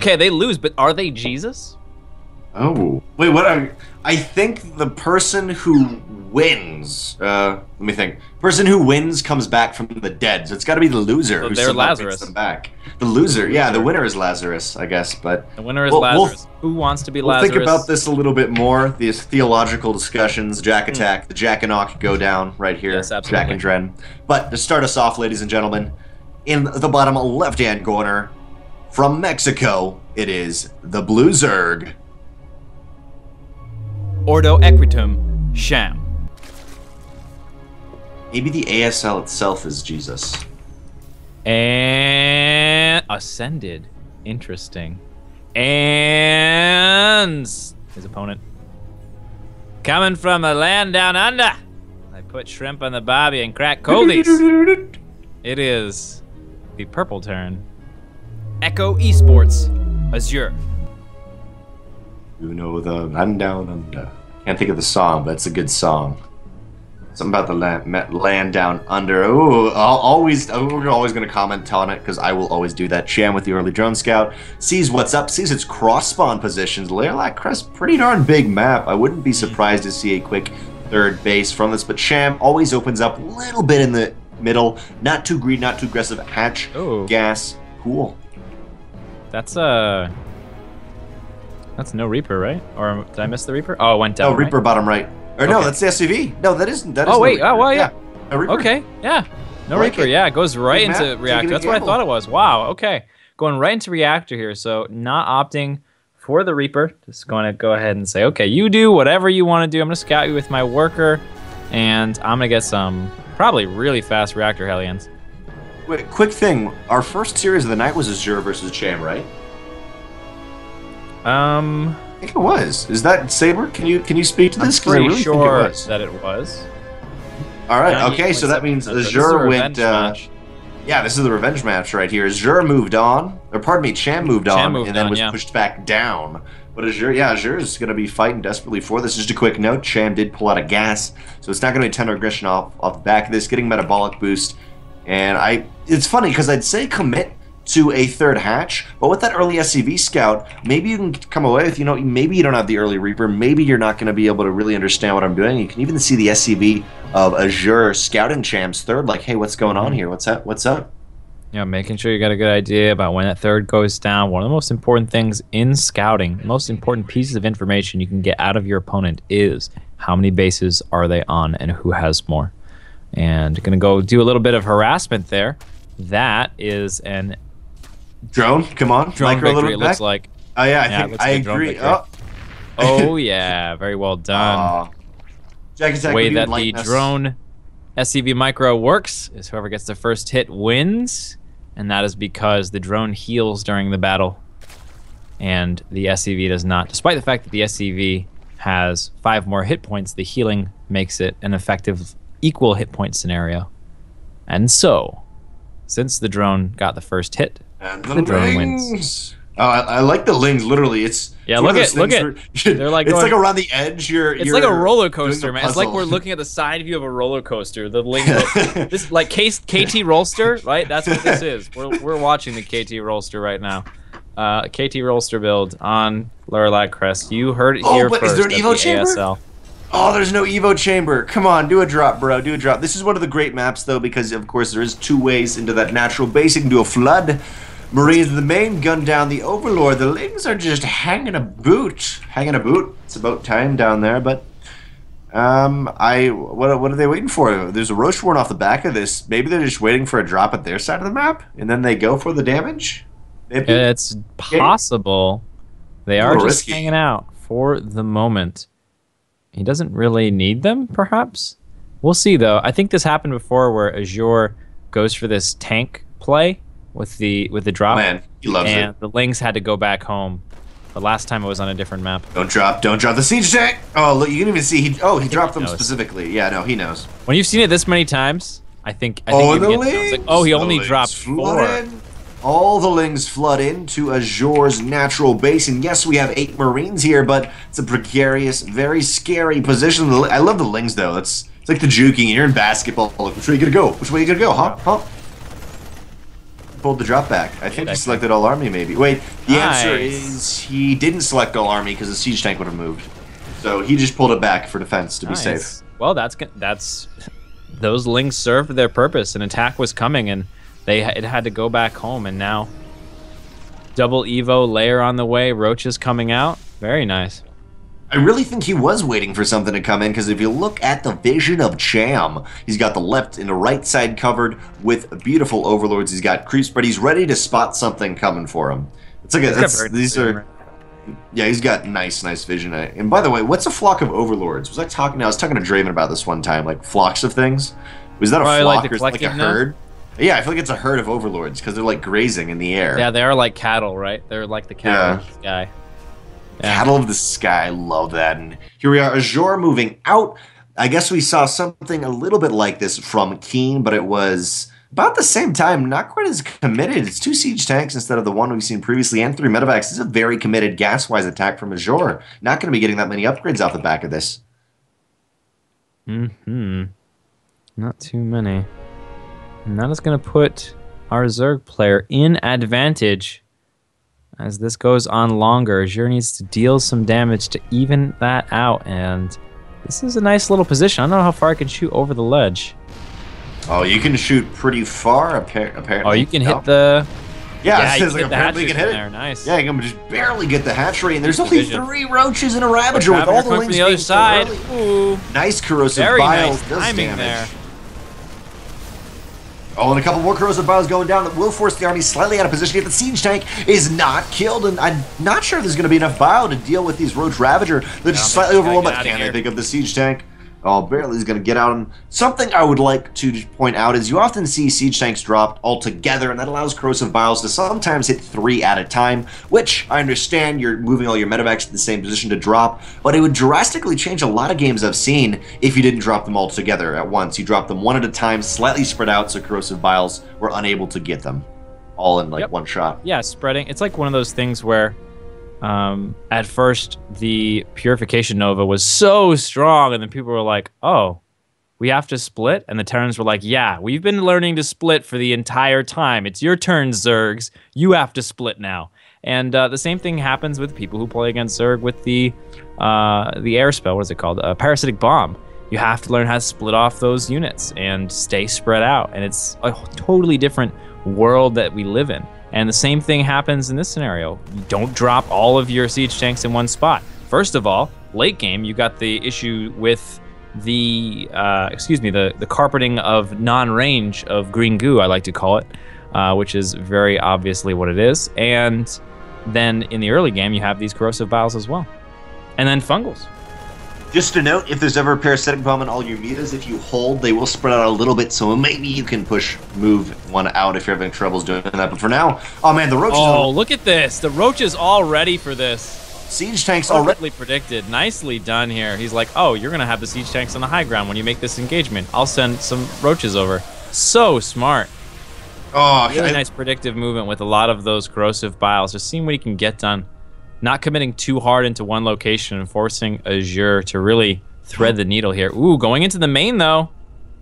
Okay, they lose, but are they Jesus? Oh. Wait, what? I think the person who wins, let me think. Person who wins comes back from the dead. So it's got to be the loser who they're somehow Lazarus. brings them back. The loser, yeah, the winner is Lazarus, I guess. But the winner is Lazarus. Who wants to be Lazarus? We'll think about this a little bit more. These theological discussions, Jack Attack, the Jack and Ock go down right here. Yes, absolutely. Jack and Dren. But to start us off, ladies and gentlemen, in the bottom left-hand corner, from Mexico, it is the Blue Zerg. Ordo Equitum, Cham. Maybe the ASL itself is Jesus. And Ascended. Interesting. And his opponent. Coming from a land down under. I put shrimp on the barbie and crack coldies. It is the purple turn. Echo Esports, Azure. You know the land down under. Can't think of the song, but it's a good song. Something about the land down under. Ooh, we're always going to comment on it because I will always do that. Cham with the early drone scout sees what's up, sees its cross spawn positions. Lairlac Crest, pretty darn big map. I wouldn't be surprised to see a quick third base from this, but Cham always opens up a little bit in the middle. Not too green, not too aggressive. Hatch, gas, cool. That's no Reaper, right? Or did I miss the Reaper? Oh, it went down. Oh, Reaper right? bottom right. Or no, that's the SCV. No, that isn't. That is. Oh wait. No Oh well, yeah. No Reaper. Okay. Yeah. No like Reaper. it. Yeah, it goes right Good into map. reactor. Taking a That's what I gamble. thought it was. Wow. Okay. Going right into reactor here. So not opting for the Reaper. Just going to go ahead and say, okay, you do whatever you want to do. I'm going to scout you with my worker, and I'm going to get some probably really fast reactor Hellions. Wait, quick thing. Our first series of the night was Azure versus Cham, right? I think it was. Is that Saber? Can you speak to this? I'm pretty really sure think it was. that it was. All right. Okay. So that means Azure went. Yeah, this is the revenge match right here. Azure moved on, or pardon me, Cham moved on, and then was pushed back down. But Azure, yeah, Azure is going to be fighting desperately for this. Just a quick note: Cham did pull out a gas, so it's not going to be tender aggression off the back of this. Getting metabolic boost, and it's funny because I'd say commit to a third hatch, but with that early SCV scout, maybe you can come away with, maybe you don't have the early Reaper, maybe you're not going to be able to really understand what I'm doing. You can even see the SCV of Azure scouting Cham's third, like, hey, what's going on here? What's up? What's up? Yeah, making sure you got a good idea about when that third goes down. One of the most important things in scouting, the most important pieces of information you can get out of your opponent is how many bases are they on and who has more. And going to go do a little bit of harassment there. That is an drone. Come on, drone victory. It looks like. Oh yeah, I agree. Oh yeah, very well done. The way that the drone SCV micro works is whoever gets the first hit wins, and that is because the drone heals during the battle, and the SCV does not. Despite the fact that the SCV has 5 more hit points, the healing makes it an effective equal hit point scenario, and so since the drone got the first hit. And the drone wins. Oh, I like the lings. Literally, it's look at. They're like it's going, like around the edge. It's like a roller coaster, man. It's like we're looking at the side view of a roller coaster. The link, this like KT Rollster, right? That's what this is. We're watching the KT Rollster right now. KT Rollster build on Lairlac Crest. You heard it here first. Is there an Evo chamber? ASL. Oh, there's no Evo chamber. Come on, do a drop, bro. Do a drop. This is one of the great maps, though, because, of course, there is 2 ways into that natural base. You can do a flood. Marines the main, gun down the Overlord. The Lings are just hanging a boot. Hanging a boot. It's about time down there, but... what are they waiting for? There's a Rocheworn off the back of this. Maybe they're just waiting for a drop at their side of the map, and then they go for the damage? Maybe? It's possible. They are just risky. hanging out for the moment. He doesn't really need them, perhaps? We'll see, though. I think this happened before where Azure goes for this tank play with the drop. Man, he loves it. And the Lings had to go back home. The last time it was on a different map. Don't drop the siege tank! Oh, look, you can even see, he dropped them specifically. Yeah, no, he knows. When you've seen it this many times, I think the Lings! Like, oh, he only dropped 4. All the Lings flood into Azure's natural base, and yes, we have 8 Marines here, but it's a precarious, very scary position. I love the Lings, though. It's like the juking. You're in basketball. Which way you gonna go? Which way you gonna go? Huh? pulled the drop back. I think he selected all army, maybe. Wait, the answer is he didn't select all army because the siege tank would have moved. So he just pulled it back for defense to be safe. Well, that's those links served their purpose. An attack was coming, and it had to go back home. And now, double Evo layer on the way. Roaches coming out. Very nice. I really think he was waiting for something to come in, because if you look at the vision of Cham, he's got the left and the right side covered with beautiful overlords. He's got creep spread. He's ready to spot something coming for him. It's like yeah, he's got nice vision. And by the way, what's a flock of overlords? I was talking to Draven about this one time, like flocks of things. Was that a flock or like a herd? Yeah, I feel like it's a herd of overlords because they're like grazing in the air. Yeah, they are like cattle, right? They're like the cattle of the sky. Yeah. Cattle of the sky, love that. And here we are, Azure moving out. I guess we saw something a little bit like this from Keen, but it was about the same time, not quite as committed. It's 2 siege tanks instead of the one we've seen previously, and 3 medevacs. This is a very committed gas-wise attack from Azure. Not going to be getting that many upgrades off the back of this. Not too many. And that is going to put our Zerg player in advantage. As this goes on longer, Azure needs to deal some damage to even that out, and this is a nice little position. I don't know how far I can shoot over the ledge. Oh, you can shoot pretty far, apparently. Oh, you can hit the... Yeah, it says like apparently you can hit it. There. Nice. Yeah, you can just barely get the hatchery, and there's only 3 roaches in a Ravager with all the links from the other side. Ooh. Nice corrosive biles. Nice timing there. Oh, and a couple more corrosive biles going down that will force the army slightly out of position if the siege tank is not killed. And I'm not sure there's going to be enough bile to deal with these Roach Ravager. They're just slightly overwhelmed, but can they pick up the siege tank? Oh, barely is going to get out. And something I would like to point out is you often see siege tanks dropped altogether, and that allows corrosive biles to sometimes hit 3 at a time, which I understand you're moving all your medevacs to the same position to drop, but it would drastically change a lot of games I've seen if you didn't drop them all together at once. You drop them one at a time, slightly spread out, so corrosive biles were unable to get them all in like one shot. Yeah, spreading. It's like one of those things where at first the Purification Nova was so strong, and then people were like, oh, we have to split? And the Terrans were like, yeah, we've been learning to split for the entire time. It's your turn, Zergs. You have to split now. And the same thing happens with people who play against Zerg with the air spell. What is it called? Parasitic Bomb. You have to learn how to split off those units and stay spread out. And it's a totally different world that we live in. And the same thing happens in this scenario. You don't drop all of your siege tanks in one spot. First of all, late game, you got the issue with the the carpeting of non-range of green goo, I like to call it, which is very obviously what it is. And then in the early game, you have these corrosive biles as well. And then fungals. Just to note, if there's ever a parasitic bomb in all your metas, if you hold, they will spread out a little bit, so maybe you can move one out if you're having troubles doing that. But for now, oh man, the roaches. Oh, look at this. The roach is all ready for this. Siege tanks already predicted. Nicely done here. He's like, oh, you're going to have the siege tanks on the high ground when you make this engagement. I'll send some roaches over. So smart. Oh, really nice predictive movement with a lot of those corrosive biles. Just seeing what he can get done. Not committing too hard into one location and forcing Azure to really thread the needle here. Ooh, going into the main, though.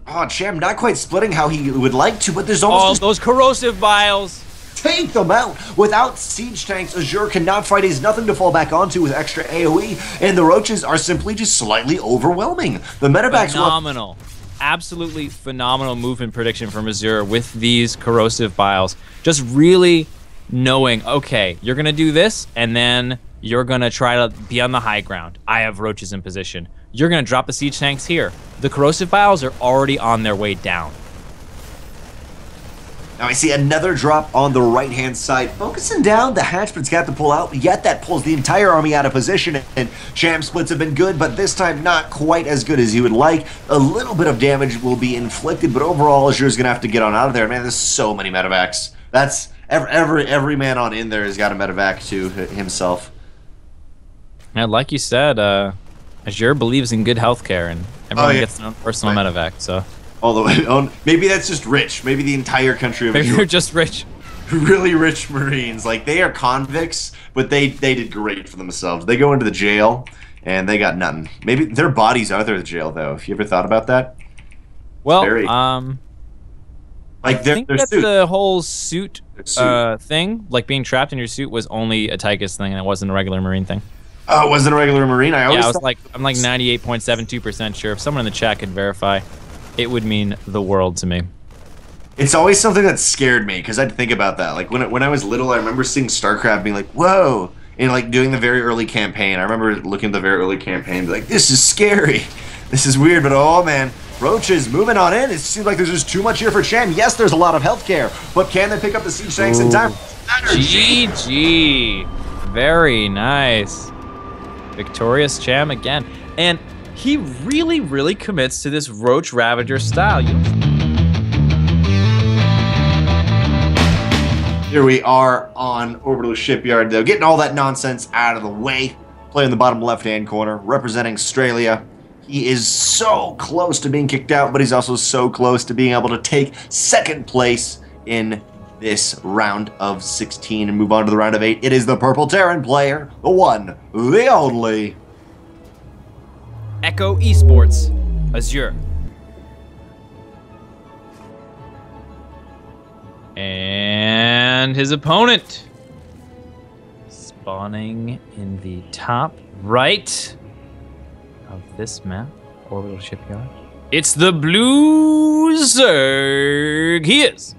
Oh, Cham not quite splitting how he would like to, but there's almost... Oh, those corrosive biles. Take them out. Without siege tanks, Azure cannot fight. He's nothing to fall back onto with extra AoE, and the roaches are simply just slightly overwhelming. The medevacs... Phenomenal. Absolutely phenomenal movement prediction from Azure with these corrosive biles. Just really... knowing, okay, you're going to do this, and then you're going to try to be on the high ground. I have roaches in position. You're going to drop the siege tanks here. The corrosive biles are already on their way down. Now I see another drop on the right-hand side, focusing down. The hatchman's got to pull out, yet that pulls the entire army out of position, and Cham splits have been good, but this time not quite as good as you would like. A little bit of damage will be inflicted, but overall, Azure's going to have to get on out of there. Man, there's so many medevacs. That's... Every man on in there has got a medevac to himself. And like you said, Azure believes in good healthcare, and everyone gets their own personal medevac. So all the way on. Maybe that's just rich. Maybe the entire country of Azure. Maybe they're just rich. Really rich Marines. Like, they are convicts, but they did great for themselves. They go into the jail, and they got nothing. Maybe their bodies are the jail, though. Have you ever thought about that? Well, like I think that the whole suit thing, like being trapped in your suit, was only a Tychus thing, and it wasn't a regular Marine thing. Oh, it wasn't a regular Marine? I'm like 98.72% sure. If someone in the chat could verify, it would mean the world to me. It's always something that scared me, because I'd think about that. Like, when I was little, I remember seeing StarCraft being like, whoa, and like doing the very early campaign. I remember looking at the very early campaign and be like, this is scary. This is weird, but oh man. Roach is moving on in. It seems like there's just too much here for Cham. Yes, there's a lot of healthcare, but can they pick up the siege tanks in time? GG. Very nice. Victorious Cham again. And he really, really commits to this Roach Ravager style. Here we are on Orbital Shipyard, though, getting all that nonsense out of the way. Playing the bottom left-hand corner, representing Australia. He is so close to being kicked out, but he's also so close to being able to take second place in this round of 16 and move on to the round of 8. It is the Purple Terran player, the one, the only. Echo Esports, Azure. And his opponent, spawning in the top right of this map, Orbital Shipyard. It's the Blue Zerg. He is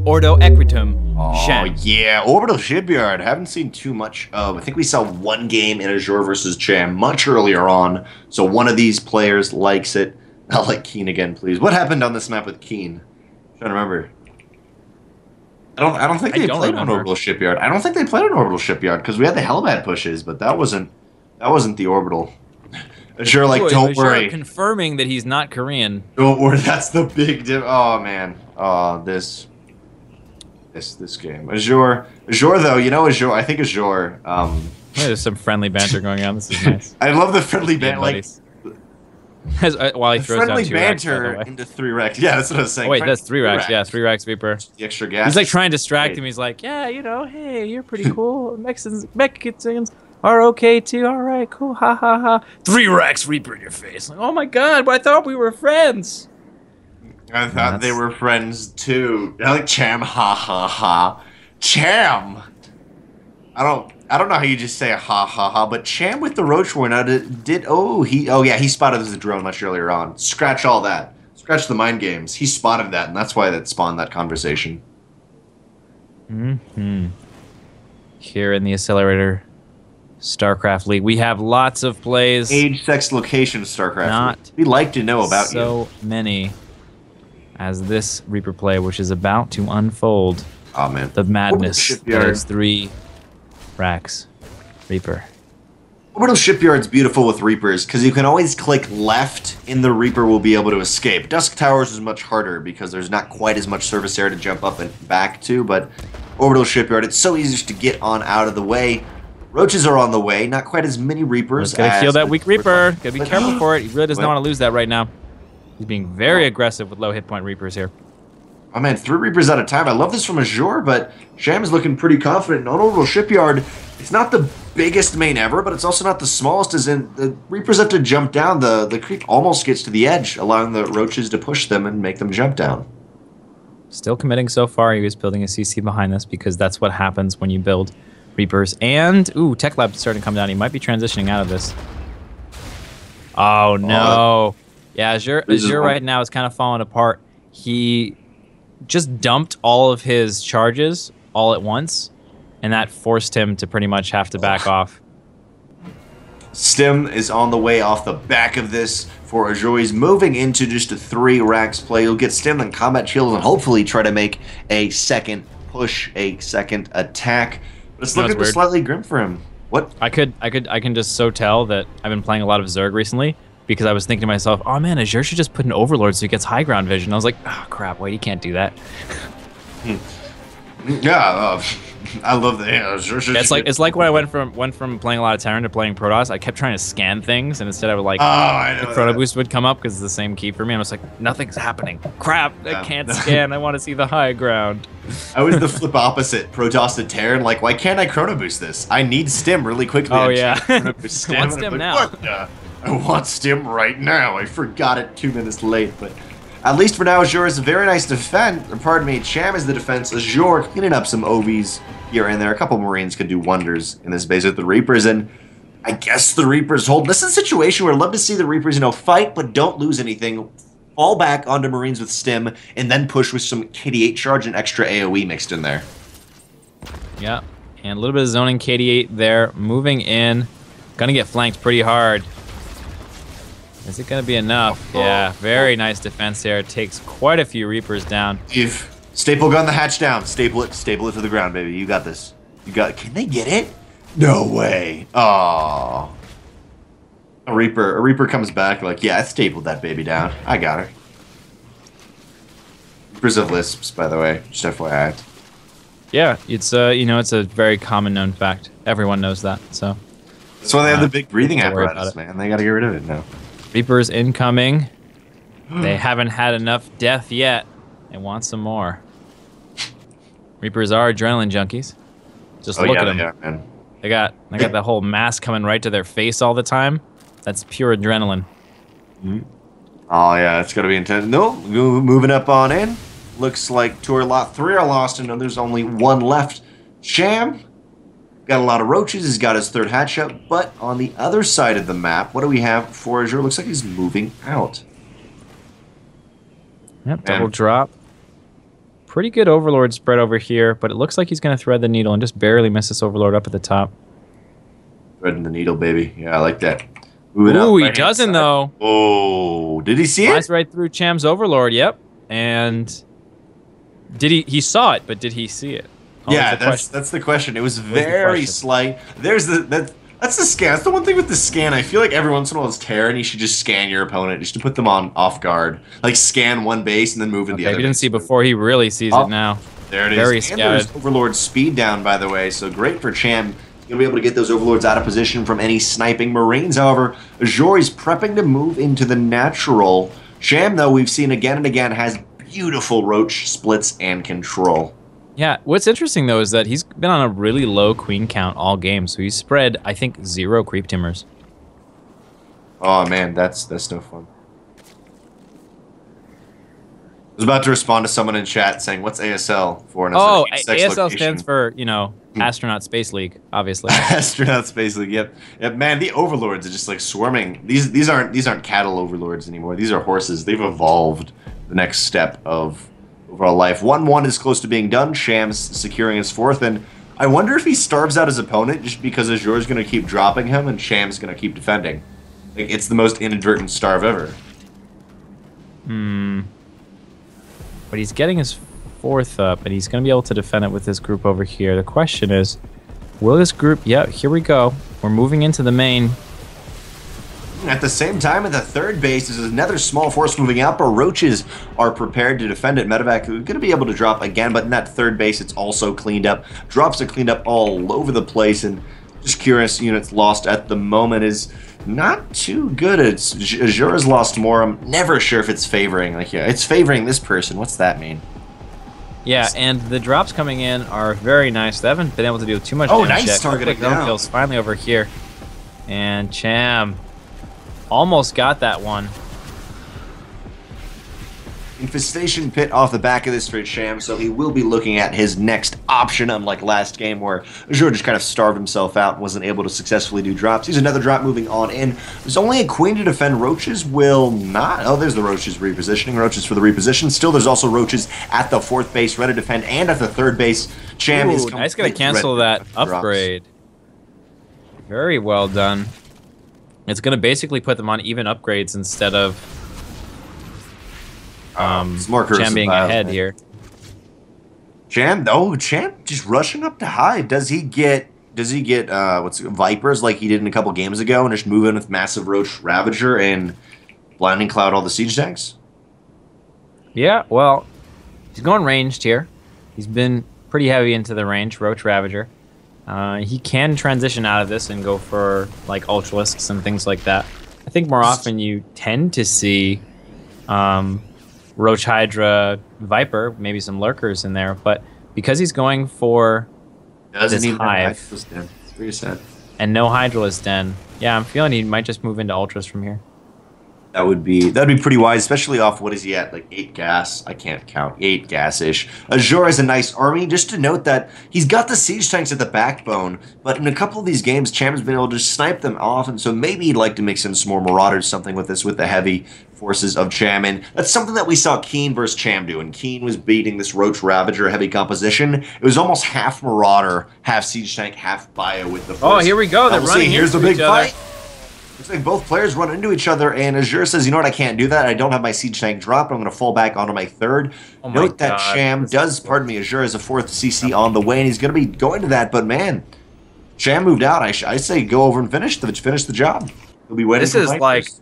Ordo Equitum. Oh, yeah. Orbital Shipyard. Haven't seen too much of. I think we saw one game in Azure versus Cham much earlier on. So one of these players likes it. I'll like Keen again, please. What happened on this map with Keen? I'm trying to remember. I don't think they played on Orbital Shipyard. I don't think they played on Orbital Shipyard because we had the Hellbat pushes, but that wasn't the Orbital. Azure, like, don't worry. Confirming that he's not Korean. Don't worry. That's the big oh man. Oh, this game. Azure though, you know, Azure. I think Azure. There's some friendly banter going on. This is nice. I love the friendly banter. Like, while he throws down 2 racks, banter into 3 racks. Yeah, that's what I was saying. Oh, wait, that's 3 racks. Yeah, 3 racks Reaper. The extra gas. He's like trying to distract him. He's like, yeah, you know, hey, you're pretty cool. Mexicans are okay too. All right, cool. Ha ha ha. 3 racks Reaper in your face. Like, oh my god, I thought we were friends. I thought they were friends too. I like Cham. Ha ha ha. Cham. I don't know how you just say a ha ha ha, but Cham with the Roach War now he spotted the drone much earlier on. Scratch all that. Scratch the mind games. He spotted that, and that's why that spawned that conversation. Here in the Accelerator StarCraft League, we have lots of plays. Age, sex, location, StarCraft League. We'd like to know about so many as this Reaper play, which is about to unfold. Oh man, the madness. There's 3 racks Reaper. Orbital Shipyard's beautiful with Reapers because you can always click left and the Reaper will be able to escape. Dusk Towers is much harder because there's not quite as much surface area to jump up and back to, but Orbital Shipyard, it's so easy to get on out of the way. Roaches are on the way, not quite as many Reapers. Gotta kill that weak Reaper. Gotta be careful for it. He really does not want to lose that right now. He's being very aggressive with low hit point Reapers here. Oh man, 3 Reapers at a time. I love this from Azure, but Cham is looking pretty confident. On Orbital Shipyard, it's not the biggest main ever, but it's also not the smallest, as in the Reapers have to jump down. The creep almost gets to the edge, allowing the Roaches to push them and make them jump down. Still committing so far. He was building a CC behind this because that's what happens when you build Reapers. And, ooh, Tech Lab's starting to come down. He might be transitioning out of this. Oh, no. Yeah, Azure right now is kind of falling apart. He just dumped all of his charges all at once, and that forced him to pretty much have to back off. Stim is on the way off the back of this for Azure. He's moving into just a 3 racks play. He'll get Stim and combat shields and hopefully try to make a second push, a second attack. But it's looking slightly grim for him. What? I can just so tell that I've been playing a lot of Zerg recently because I was thinking to myself, oh man, Azure should just put an Overlord so he gets high ground vision. I was like, oh crap, wait, he can't do that. Yeah, I love that. Yeah, it's like when I went from playing a lot of Terran to playing Protoss. I kept trying to scan things, and instead I would like the Chrono Boost would come up because it's the same key for me. I was like, nothing's happening. Crap, I can't scan. I want to see the high ground. I was the flip opposite, Protoss to Terran. Like, why can't I Chrono Boost this? I need Stim really quickly. Oh yeah, I want Stim now. I want Stim right now. I forgot it 2 minutes late, but at least for now, Azure is a very nice defense. Pardon me, Cham is the defense. Azure cleaning up some OVs here and there. A couple Marines could do wonders in this base with the Reapers, and I guess the Reapers hold. This is a situation where I'd love to see the Reapers, fight but don't lose anything. Fall back onto Marines with Stim, and then push with some KD8 charge and extra AoE mixed in there. Yeah, and a little bit of zoning KD8 there. Moving in. Gonna get flanked pretty hard. Is it gonna be enough? Yeah, very nice defense there. Takes quite a few Reapers down. Staple gun the hatch down. Staple it to the ground, baby. You got this. Can they get it? No way. Oh. A Reaper comes back like, yeah, I stapled that baby down. I got her. Reapers have lisps, by the way. Just FYI. Yeah, it's it's a very common known fact. Everyone knows that. So that's why they have the big breathing apparatus, man. They got to get rid of it now. Reapers incoming. They haven't had enough death yet. They want some more. Reapers are adrenaline junkies. Just look at them. Yeah, man. They got that whole mask coming right to their face all the time. That's pure adrenaline. Mm-hmm. Oh yeah, it's gonna be intense. No, moving up on in. Looks like tour lot 3 are lost, and there's only 1 left. Cham got a lot of roaches. He's got his 3rd hatch up, but on the other side of the map, what do we have for Azure? Looks like he's moving out. Yep, double drop. Pretty good Overlord spread over here, but it looks like he's going to thread the needle and just barely miss this Overlord up at the top. Threading the needle, baby. Yeah, I like that. Ooh, he doesn't, though. Oh, did he see it? Flies right through Cham's Overlord, yep. And did he saw it, but did he see it? Oh, yeah, that's the question. It was very slight. That's the scan. That's the one thing with the scan. I feel like every once in a while it's terror, and you should just scan your opponent just to put them on off guard. Like scan one base and then move into the other. He didn't see before. He really sees it now. There it is. Very scattered. And there's Overlord speed down, by the way. So great for Cham. You'll be able to get those Overlords out of position from any sniping Marines. However, Azure is prepping to move into the natural. Cham, though, we've seen again and again, has beautiful roach splits and control. Yeah, what's interesting, though, is that he's been on a really low queen count all game. So he's spread, I think, 0 creep timbers. Oh, man, that's no fun. I was about to respond to someone in chat saying, what's ASL for? And ASL location. Stands for, Astronaut Space League, obviously. Astronaut Space League, yep. Man, the Overlords are just like swarming. These aren't cattle Overlords anymore. These are horses. They've evolved the next step of overall life. 1-1 is close to being done. Cham's securing his 4th, and I wonder if he starves out his opponent just because Azure's going to keep dropping him and Cham's going to keep defending. Like, it's the most inadvertent starve ever. But he's getting his 4th up, and he's going to be able to defend it with this group over here. The question is, will this group... Yeah, here we go. We're moving into the main. At the same time, at the 3rd base, there's another small force moving out, but Roaches are prepared to defend it. Medevac is going to be able to drop again, but in that 3rd base, it's also cleaned up. Drops are cleaned up all over the place, and just curious units lost at the moment is not too good. Azure has lost more. I'm never sure if it's favoring. It's favoring this person. What's that mean? Yeah, and the drops coming in are very nice. They haven't been able to do too much damage nice yet. Targeting down. Kills finally over here. And Cham almost got that one. Infestation pit off the back of this for Cham, so he will be looking at his next option, unlike last game where Azure just kind of starved himself out and wasn't able to successfully do drops. He's another drop moving on in. There's only a queen to defend. Roaches will not. Oh, there's the Roaches repositioning. Roaches for the reposition. Still, there's also Roaches at the 4th base, ready to defend, and at the 3rd base. Cham is nice. Gonna cancel that upgrade. Very well done. It's gonna basically put them on even upgrades instead of Cham being ahead here. Cham just rushing up to hide. Does he get Vipers like he did in a couple games ago and just move in with Massive Roach Ravager and Blinding Cloud all the siege tanks? Yeah, well, he's going ranged here. He's been pretty heavy into the range, Roach Ravager. He can transition out of this and go for like Ultralisks and things like that. I think more often you tend to see Roach Hydra Viper, maybe some lurkers in there, but because he's going for this hive and no Hydralisk Den, yeah, I'm feeling he might just move into Ultras from here. That'd be pretty wise, especially off, what is he at, like 8 gas? I can't count. 8 gas-ish. Azure has a nice army. Just to note that he's got the siege tanks at the backbone, but in a couple of these games, Cham's been able to snipe them off, and so maybe he'd like to mix in some more Marauders, something with this, with the heavy forces of Cham. And that's something that we saw Keen versus Cham do, and Keen was beating this Roach Ravager heavy composition. It was almost half Marauder, half siege tank, half bio with the force. Oh, here we go. They're running. Here's the big fight. Looks like both players run into each other, and Azure says, you know what, I can't do that. I don't have my siege tank drop. I'm going to fall back onto my third. Note that Cham does, Azure has a 4th CC on the way, and he's going to be going to that. But, man, Cham moved out. I say go over and finish the job. He'll be waiting for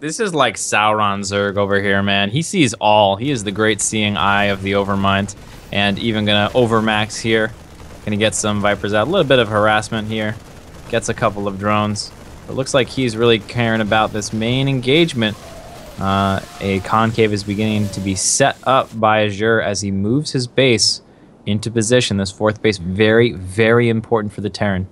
This is like Sauron Zerg over here, man. He sees all. He is the great seeing eye of the Overmind, and even going to overmax here. Going to get some Vipers out. A little bit of harassment here. Gets a couple of drones. It looks like he's really caring about this main engagement. A concave is beginning to be set up by Azure as he moves his base into position. This 4th base, very, very important for the Terran.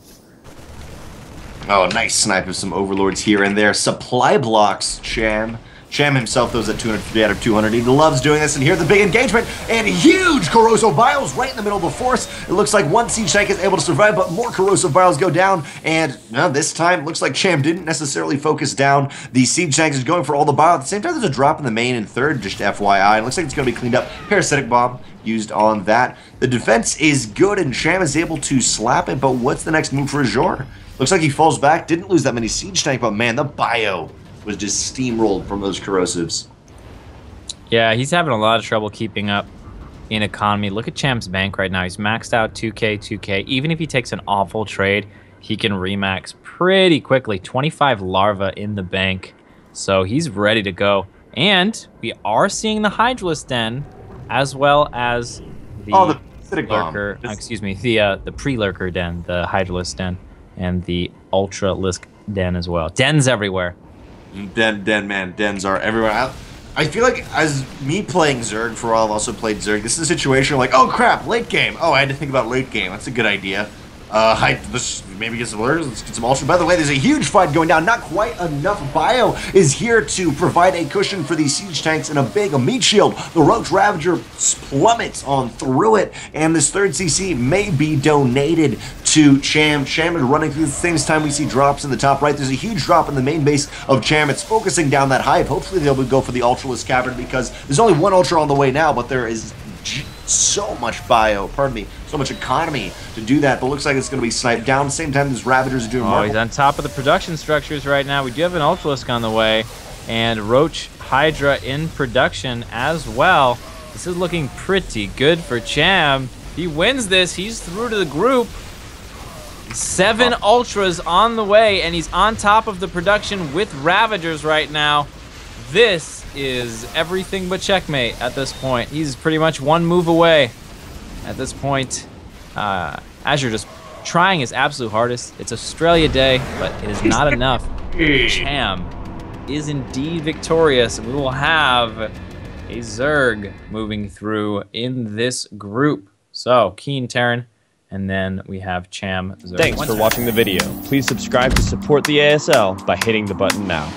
Oh, nice snipe of some Overlords here and there. Supply blocks, Cham. Cham himself, those at 250 out of 200. He loves doing this, and here's the big engagement, and huge corrosive vials right in the middle of the force. It looks like one siege tank is able to survive, but more corrosive vials go down, and this time, looks like Cham didn't necessarily focus down the siege tanks. He's going for all the bio. At the same time, there's a drop in the main and third, just FYI. It looks like it's going to be cleaned up. Parasitic bomb used on that. The defense is good, and Cham is able to slap it, but what's the next move for Azure? Looks like he falls back, didn't lose that many siege tank, but man, the bio was just steamrolled from those corrosives. Yeah, he's having a lot of trouble keeping up in economy. Look at Cham's bank right now. He's maxed out 2K. Even if he takes an awful trade, he can remax pretty quickly. 25 larva in the bank. So he's ready to go. And we are seeing the Hydralisk Den as well as the lurker, excuse me, the pre-lurker den, the Hydralisk Den, and the Ultralisk Den as well. Dens everywhere. Dens are everywhere. I feel like, as me playing Zerg, for all I've also played Zerg, this is a situation like, oh crap, late game. Oh, I had to think about late game. That's a good idea. Let's maybe get some lures. Let's get some ultra. By the way, there's a huge fight going down. Not quite enough bio is here to provide a cushion for these siege tanks and a meat shield. The Roach Ravager plummets on through it, and this 3rd CC may be donated to Cham. Cham is running through the same time we see drops in the top right. There's a huge drop in the main base of Cham. It's focusing down that hive. Hopefully they'll go for the Ultralisk Cavern, because there's only one Ultra on the way now, but there is so much bio, so much economy to do that, but looks like it's going to be sniped down. Same time, these Ravagers are doing he's on top of the production structures right now. We do have an Ultralisk on the way, and Roach Hydra in production as well. This is looking pretty good for Cham. If he wins this, he's through to the group. 7 Ultras on the way, and he's on top of the production with Ravagers right now. This is everything but checkmate at this point. He's pretty much one move away at this point. Azure just trying his absolute hardest. It's Australia Day, but it is not enough. Cham is indeed victorious. We will have a Zerg moving through in this group. So, Keen Terran, and then we have Cham Zerg. Thanks for watching the video. Please subscribe to support the ASL by hitting the button now.